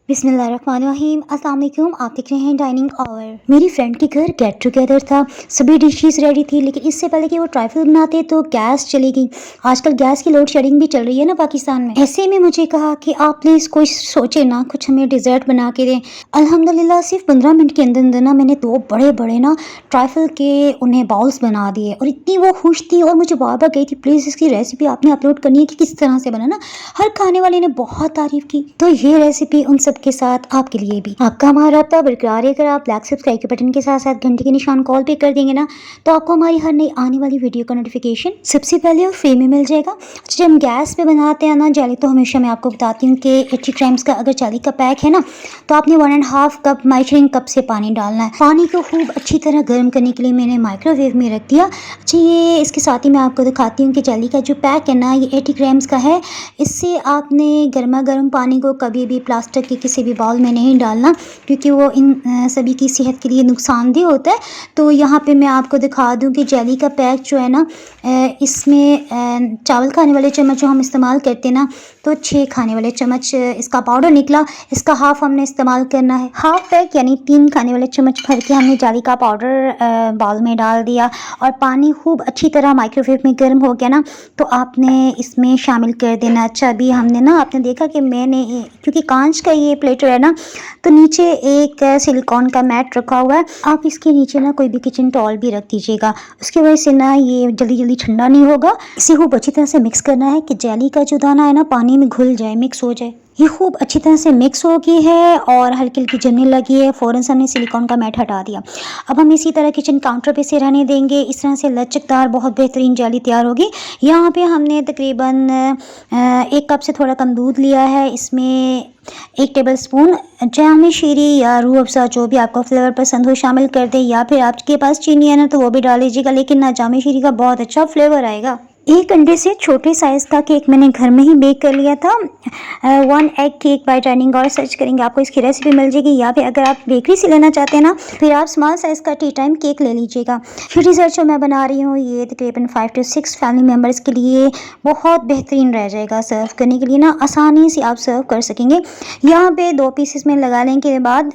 बिस्मिल्लाहिर्रहमानिर्रहीम। अस्सलाम वालेकुम। आप देख रहे हैं डाइनिंग आवर। मेरी फ्रेंड के घर गेट टुगेदर था, सभी डिशेस रेडी थी, लेकिन इससे पहले कि वो ट्राइफल बनाते तो गैस चली गई। आजकल गैस की लोड शेडिंग भी चल रही है ना पाकिस्तान में। ऐसे में मुझे कहा कि आप प्लीज़ कोई सोचे ना, कुछ हमें डिज़र्ट बना के दें। अल्हम्दुलिल्लाह सिर्फ 15 मिनट के अंदर अंदर ना मैंने 2 बड़े बड़े ना ट्राइफल के उन्हें बाउल्स बना दिए और इतनी वो खुश थी और मुझे बार बार कही थी प्लीज़ इसकी रेसिपी आपने अपलोड करनी है कि किस तरह से बनाना। हर खाने वाले ने बहुत तारीफ की, तो ये रेसिपी उन सबके साथ आपके लिए भी। आपका हमारा राब्ता बरकरार है। अगर आप ब्लैक सब्सक्राइब के बटन के साथ साथ घंटे के निशान कॉल पे कर देंगे ना, तो आपको हमारी हर नई आने वाली वीडियो का नोटिफिकेशन सबसे पहले और फ्री में मिल जाएगा। जब हम गैस पे बनाते हैं ना जेली, तो हमेशा मैं आपको बताती हूँ कि 80 ग्राम्स का अगर जेली का पैक है ना, तो आपने 1.5 कप मेजरिंग कप से पानी डालना है। पानी को खूब अच्छी तरह गर्म करने के लिए मैंने माइक्रोवेव में रख दिया। अच्छा, ये इसके साथ ही मैं आपको दिखाती हूँ कि जेली का जो पैक है ना, ये 80 ग्राम्स का है। इससे आपने गर्मा गर्म पानी को कभी भी प्लास्टिक के किसी भी बाउल में नहीं डालना, क्योंकि वो इन सभी की सेहत के लिए नुकसानदेह होता है। तो यहाँ पे मैं आपको दिखा दूँ कि जेली का पैक जो है ना, इसमें चावल खाने वाले चम्मच जो हम इस्तेमाल करते हैं ना, तो 6 खाने वाले चम्मच इसका पाउडर निकला। इसका हाफ हमने इस्तेमाल करना है। हाफ पैक यानी 3 खाने वाले चम्मच भर के हमने जेली का पाउडर बाउल में डाल दिया और पानी खूब अच्छी तरह माइक्रोवेव में गर्म हो गया ना, तो आपने इसमें शामिल कर देना। अच्छा, अभी हमने ना, आपने देखा कि मैंने, क्योंकि कांच का ये प्लेटर है ना, तो नीचे एक सिलिकॉन का मैट रखा हुआ है। आप इसके नीचे ना कोई भी किचन टॉल भी रख दीजिएगा, उसकी वजह से ना ये जल्दी जल्दी ठंडा नहीं होगा। इसे खूब अच्छी तरह से मिक्स करना है कि जेली का जो दाना है ना पानी में घुल जाए, मिक्स हो जाए। ये खूब अच्छी तरह से मिक्स हो गई है और हल्की हल्की जमने लगी है। फ़ौरन से हमने सिलिकॉन का मैट हटा दिया। अब हम इसी तरह किचन काउंटर पे से रहने देंगे। इस तरह से लचकदार बहुत बेहतरीन जेली तैयार होगी। यहाँ पे हमने तकरीबन 1 कप से थोड़ा कम दूध लिया है। इसमें 1 टेबल स्पून जामे शीरी या रूह अफ़ज़ा, जो भी आपको फ्लेवर पसंद हो, शामिल कर दें, या फिर आपके पास चीनी है ना तो वो भी डाल लीजिएगा, लेकिन ना जामे शीरी का बहुत अच्छा फ्लेवर आएगा। 1 अंडे से छोटे साइज़ का केक मैंने घर में ही बेक कर लिया था। 1 egg cake by dining hour search करेंगे, आपको इसकी रेसिपी मिल जाएगी। या फिर अगर आप बेकरी से लेना चाहते हैं ना, फिर आप स्मॉल साइज़ का टी टाइम केक ले लीजिएगा। ये डिज़र्ट जो मैं बना रही हूँ, ये तकरीबन 5 से 6 फैमिली मेम्बर्स के लिए बहुत बेहतरीन रह जाएगा। सर्व करने के लिए ना आसानी से आप सर्व कर सकेंगे। यहाँ पे 2 पीसेस में लगा लेने के बाद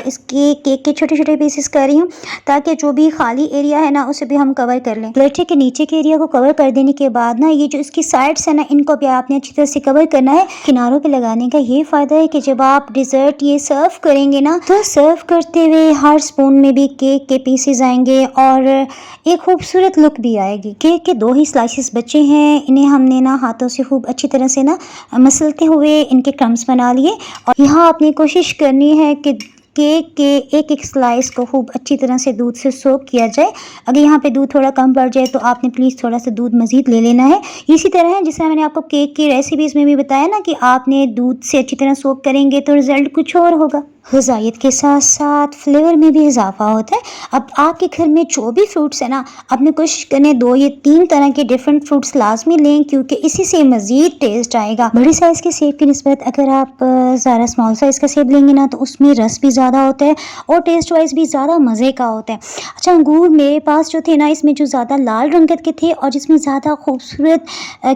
इसके केक के छोटे छोटे पीसेस कर रही हूँ, ताकि जो भी खाली एरिया है ना उसे भी हम कवर कर लें। प्लेटे के नीचे के एरिया को कवर कर देने के बाद ना, ये जो इसकी साइड्स है ना, इनको भी आपने अच्छी तरह से कवर करना है। किनारों पे लगाने का ये फ़ायदा है कि जब आप डिज़र्ट ये सर्व करेंगे ना, तो सर्व करते हुए हर स्पून में भी केक के पीसेस आएंगे और एक खूबसूरत लुक भी आएगी। केक के 2 ही स्लाइसेस बचे हैं, इन्हें हमने ना हाथों से खूब अच्छी तरह से ना मसलते हुए इनके क्रम्स बना लिए। और यहाँ आपने कोशिश करनी है कि केक के एक एक स्लाइस को खूब अच्छी तरह से दूध से सोक किया जाए। अगर यहाँ पे दूध थोड़ा कम पड़ जाए तो आपने प्लीज़ थोड़ा सा दूध मज़ीद ले लेना है। इसी तरह है जिस तरह मैंने आपको केक की रेसिपीज़ में भी बताया ना, कि आपने दूध से अच्छी तरह सोक करेंगे तो रिज़ल्ट कुछ और होगा। ग़िज़ाइयत के साथ साथ फ्लेवर में भी इजाफा होता है। अब आपके घर में जो भी फ्रूट्स है ना, आपने कोशिश करनी है 2 या 3 तरह के डिफरेंट फ्रूट्स लाजमी लें, क्योंकि इसी से मज़ीद टेस्ट आएगा। बड़ी साइज़ के सेब की निस्बत अगर आप ज़्यादा स्मॉल साइज़ का सेब लेंगे ना, तो उसमें रस भी ज़्यादा होता है और टेस्ट वाइज भी ज़्यादा मज़े का होता है। अच्छा, अंगूर मेरे पास जो थे ना, इसमें जो ज़्यादा लाल रंगत के थे और जिसमें ज़्यादा खूबसूरत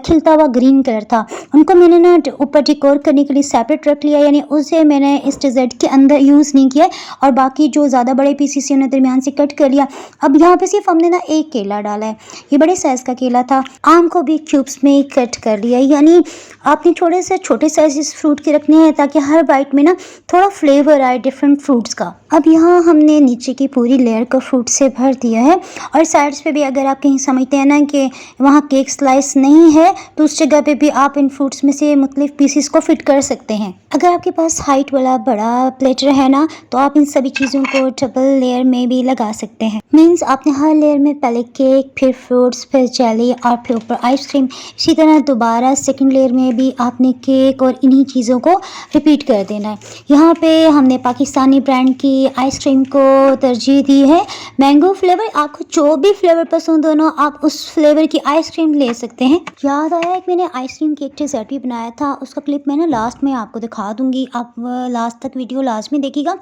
खिलता हुआ ग्रीन कलर था, उनको मैंने ना ऊपर डेकोर करने के लिए सेपरेट रख लिया, यानी उसे मैंने इस डिज़र्ट के अंदर यूज़ नहीं किया। और बाकी जो ज़्यादा बड़े पीसेस से उन्हें दरमियान से कट कर लिया। अब यहाँ पे सिर्फ हमने ना 1 केला डाला है, ये बड़े साइज़ का केला था। आम को भी क्यूब्स में कट कर लिया, यानी आपने थोड़े से छोटे साइज़ फ्रूट के रखने हैं ताकि हर बाइट में ना थोड़ा फ्लेवर आए डिफरेंट फ्रूट्स का। अब यहाँ हमने नीचे की पूरी लेयर को फ्रूट से भर दिया है और साइड्स पे भी अगर आप कहीं समझते हैं ना कि वहाँ केक स्लाइस नहीं है, तो उस जगह पे भी आप इन फ्रूट्स में से मुख्तलिफ पीसेस को फिट कर सकते हैं। अगर आपके पास हाइट वाला बड़ा प्लेटर है ना, तो आप इन सभी चीज़ों को डबल लेयर में भी लगा सकते हैं। मीन्स आपने हर लेयर में पहले केक, फिर फ्रूट्स, फिर जेली और फिर ऊपर आइसक्रीम। इसी तरह दोबारा सेकंड लेयर में भी आपने केक और इन्हीं चीज़ों को रिपीट कर देना है। यहाँ पे हमने पाकिस्तानी ब्रांड की आइसक्रीम को तरजीह दी है। मैंगो फ्लेवर, आपको जो भी फ्लेवर पसंद हो ना, आप उस फ्लेवर की आइसक्रीम ले सकते हैं। याद आया कि मैंने आइसक्रीम केक डेजर्ट भी बनाया था, उसका क्लिप मैं ना लास्ट में आपको दिखा दूँगी। आप लास्ट तक वीडियो लास्ट में देखिएगा।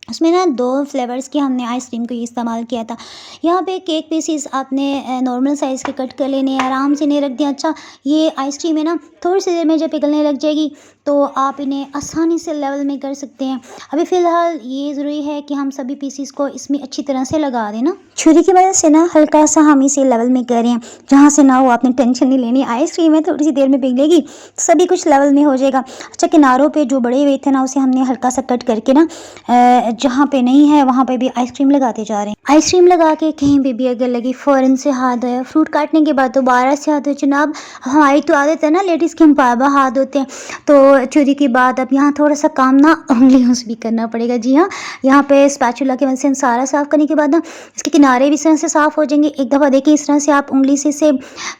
उसमें ना 2 फ्लेवर्स की हमने आइसक्रीम को इस्तेमाल किया था। यहाँ पे केक पीसीस आपने नॉर्मल साइज़ के कट कर लेने, आराम से नहीं रख दिया। अच्छा, ये आइसक्रीम है ना, थोड़ी सी देर में जब पिघलने लग जाएगी तो आप इन्हें आसानी से लेवल में कर सकते हैं। अभी फ़िलहाल ये ज़रूरी है कि हम सभी पीसीस को इसमें अच्छी तरह से लगा दें ना। छुरी की मदद से ना हल्का सा हम इसे लेवल में करें, जहाँ से ना वो आपने टेंशन नहीं लेनी। आइसक्रीम है थोड़ी सी देर में पिघलेगी, सभी कुछ लेवल में हो जाएगा। अच्छा, किनारों पे जो बड़े हुए थे ना उसे हमने हल्का सा कट करके ना जहाँ पे नहीं है वहाँ पे भी आइसक्रीम लगाते जा रहे हैं। आइसक्रीम लगा के कहीं पे भी अगर लगी फ़ौरन से हाथ धोया। फ्रूट काटने के बाद दोबारा से हाथ धोए। जनाब, हमारी तो आदत है ना लेडीज़ के, हम बार बार हाथ धोते हैं। तो चूरी के बाद अब यहाँ थोड़ा सा काम ना उंगलियों से भी करना पड़ेगा। जी हाँ, यहाँ पे स्पैचुला की मदद से हम सारा साफ़ करने के बाद ना इसके किनारे भी इस तरह से साफ़ हो जाएंगे। एक दफ़ा देखिए इस तरह से आप उंगली से इसे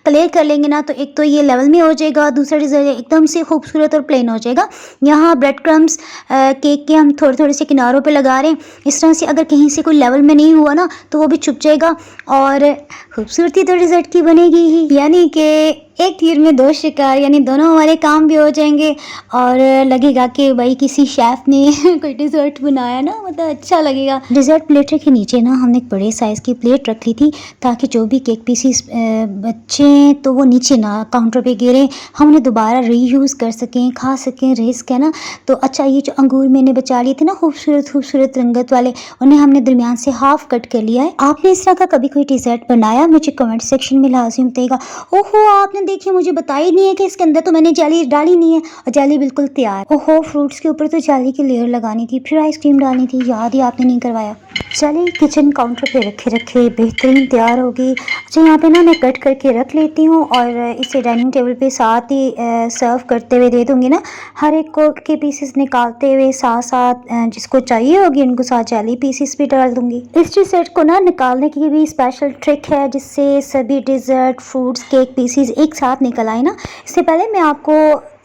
क्लियर कर लेंगे ना, तो एक तो ये लेवल में हो जाएगा, दूसरा रिजल्ट एकदम से खूबसूरत और प्लेन हो जाएगा। यहाँ ब्रेड क्रम्स केक के हम थोड़े थोड़े से किनारों पे लगा रहे हैं। इस तरह से अगर कहीं से कोई लेवल में नहीं हुआ ना तो वो भी छुप जाएगा और खूबसूरती तो रिजल्ट की बनेगी ही। यानी कि एक तीर में दो शिकार, यानी दोनों हमारे काम भी हो जाएंगे और लगेगा कि भाई किसी शेफ ने कोई डिज़र्ट बनाया ना, मतलब अच्छा लगेगा। डिज़र्ट प्लेटर के नीचे ना हमने एक बड़े साइज़ की प्लेट रख ली थी ताकि जो भी केक पीसीस बच्चे तो वो नीचे ना काउंटर पे गिरे, हम उन्हें दोबारा रीयूज़ कर सकें, खा सकें, रिस्क है ना। तो अच्छा, ये जो अंगूर मैंने बचा लिए थे ना खूबसूरत खूबसूरत रंगत वाले, उन्हें हमने दरमियान से हाफ कट कर लिया है। आपने इस तरह का कभी कोई डिज़र्ट बनाया? मुझे कमेंट सेक्शन में लाज़िम बताइएगा। ओहो, आपने देखिए मुझे बताया ही नहीं है कि इसके अंदर तो मैंने जेली डाली नहीं है और जेली बिल्कुल तैयार। ओहो, फ्रूट्स के ऊपर तो जेली की लेयर लगानी थी, फिर आइसक्रीम डालनी थी, याद ही आपने नहीं करवाया। जेली किचन काउंटर पे रखे रखे बेहतरीन तैयार होगी। अच्छा, यहाँ पे ना मैं कट करके रख लेती हूँ और इसे डाइनिंग टेबल पे साथ ही सर्व करते हुए दे दूँगी ना। हर एक को के पीसेस निकालते हुए साथ साथ जिसको चाहिए होगी उनको साथ जेली पीसेस भी डाल दूँगी। इस डिज़र्ट को ना निकालने की भी स्पेशल ट्रिक है जिससे सभी डिज़र्ट, फ्रूट्स, केक पीसेस एक साथ निकल आए ना। इससे पहले मैं आपको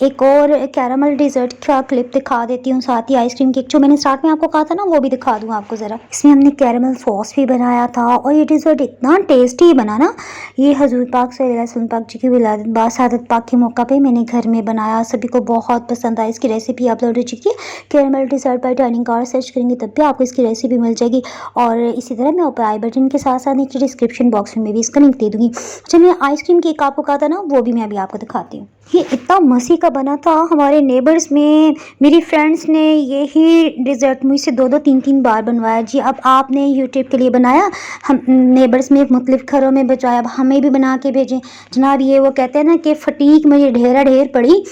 एक और कैरामल डिज़र्ट का क्लिप दिखा देती हूँ, साथ ही आइसक्रीम केक जो मैंने स्टार्ट में आपको कहा था ना वो भी दिखा दूँ आपको ज़रा। इसमें हमने कैरामल सॉस भी बनाया था और ये डिज़र्ट इतना टेस्टी बना ना। ये हजूर पाक सल्लल्लाहु पाक जी की विलादत बासादत पाक के मौका पे मैंने घर में बनाया, सभी को बहुत पसंद आई। इसकी रेसिपी अपलोड हो चुकी है, caramel dessert by dining car search करेंगे तब भी आपको इसकी रेसिपी मिल जाएगी। और इसी तरह मैं ऊपर आई बटन के साथ साथ नीचे डिस्क्रिप्शन बॉक्स में भी इसका लिंक दे दूँगी। जब मैं आइसक्रीम केक आपको कहा था ना वो भी मैं अभी आपको दिखाती हूँ। ये इतना मज़े का बना था, हमारे नेबर्स में मेरी फ्रेंड्स ने यही डिज़र्ट मुझसे 2-2 3-3 बार बनवाया। जी, अब आपने यूट्यूब के लिए बनाया, हम नेबर्स में मुख्तलिफ घरों में बचाया, अब हमें भी बना के भेजें जनाब। ये वो कहते हैं ना कि फटीक मुझे ढेरा ढेर पड़ी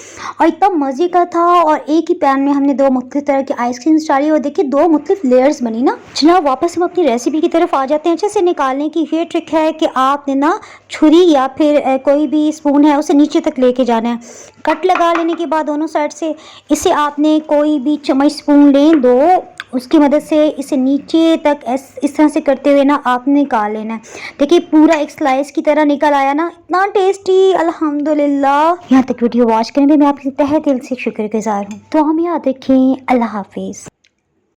और इतना मज़े का था। और एक ही पैन में हमने 2 मुख्तलिफ तरह की आइसक्रीम डाली और देखिए 2 मुख्तलिफ लेयर्स बनी ना। जनाब, वापस हम अपनी रेसिपी की तरफ आ जाते हैं। अच्छे से निकालने की ये ट्रिक है कि आपने ना छुरी या फिर कोई भी स्पून है उसे नीचे तक लेके जाना है। कट लगा लेने के बाद दोनों साइड से इसे आपने कोई भी चम्मच स्पून लें 2, उसकी मदद से इसे नीचे तक इस तरह से करते हुए ना आपने निकाल लेना है। देखिए पूरा एक स्लाइस की तरह निकल आया ना, इतना टेस्टी, अल्हम्दुलिल्लाह। यहाँ तक वीडियो वॉच करने में मैं आपकी तहे दिल से शुक्रगुजार हूँ। तो हम याद रखें। अल्लाह हाफिज़।